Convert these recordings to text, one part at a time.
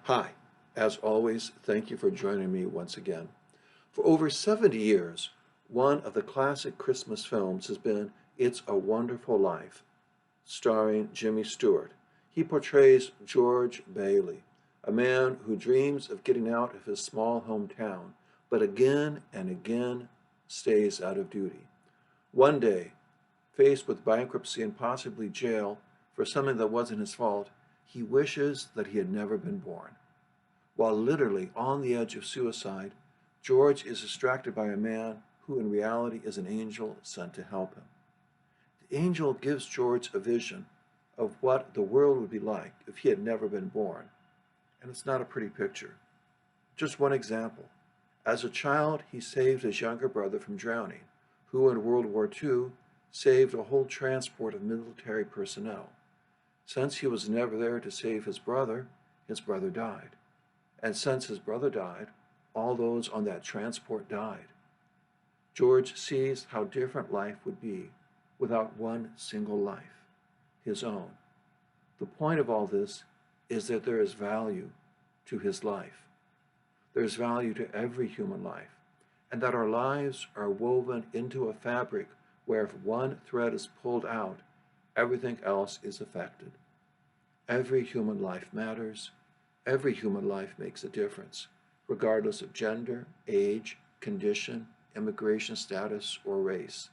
Hi, as always, thank you for joining me once again. For over 70 years, one of the classic Christmas films has been It's a Wonderful Life, starring Jimmy Stewart. He portrays George Bailey, a man who dreams of getting out of his small hometown, but again and again stays out of duty. One day, faced with bankruptcy and possibly jail for something that wasn't his fault, he wishes that he had never been born. While literally on the edge of suicide, George is distracted by a man who in reality is an angel sent to help him. The angel gives George a vision of what the world would be like if he had never been born, and it's not a pretty picture. Just one example. As a child, he saved his younger brother from drowning, who in World War II saved a whole transport of military personnel. Since he was never there to save his brother died. And since his brother died, all those on that transport died. George sees how different life would be without one single life, his own. The point of all this is that there is value to his life. There is value to every human life, and that our lives are woven into a fabric where if one thread is pulled out, everything else is affected. Every human life matters. Every human life makes a difference, regardless of gender, age, condition, immigration status, or race.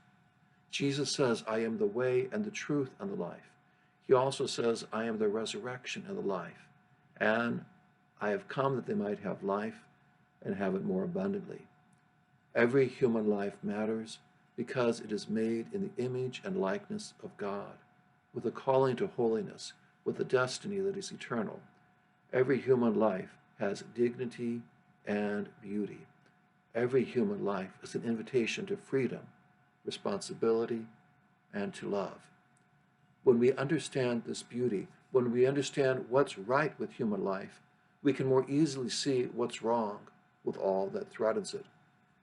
Jesus says, I am the way and the truth and the life. He also says, I am the resurrection and the life. And I have come that they might have life and have it more abundantly. Every human life matters because it is made in the image and likeness of God, with a calling to holiness, with a destiny that is eternal. Every human life has dignity and beauty. Every human life is an invitation to freedom, responsibility, and to love. When we understand this beauty, when we understand what's right with human life, we can more easily see what's wrong with all that threatens it.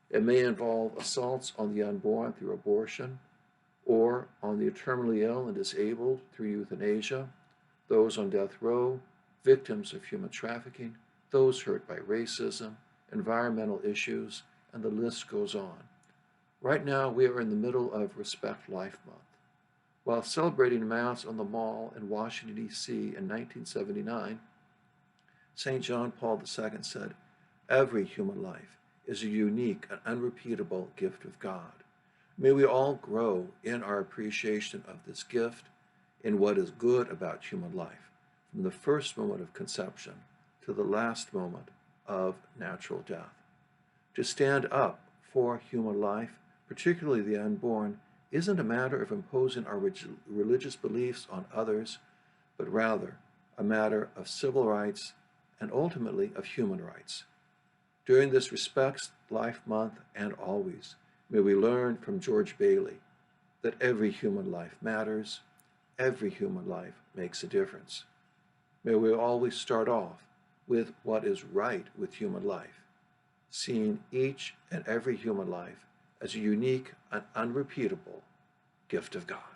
It may involve assaults on the unborn through abortion, or on the terminally ill and disabled through euthanasia, those on death row, victims of human trafficking, those hurt by racism, environmental issues, and the list goes on. Right now, we are in the middle of Respect Life Month. While celebrating Mass on the Mall in Washington, D.C. in 1979, St. John Paul II said, every human life is a unique and unrepeatable gift of God. May we all grow in our appreciation of this gift, in what is good about human life, from the first moment of conception to the last moment of natural death. To stand up for human life, particularly the unborn, isn't a matter of imposing our religious beliefs on others, but rather a matter of civil rights and ultimately of human rights. During this Respect Life Month and always, may we learn from George Bailey that every human life matters, every human life makes a difference. May we always start off with what is right with human life, seeing each and every human life as a unique and unrepeatable gift of God.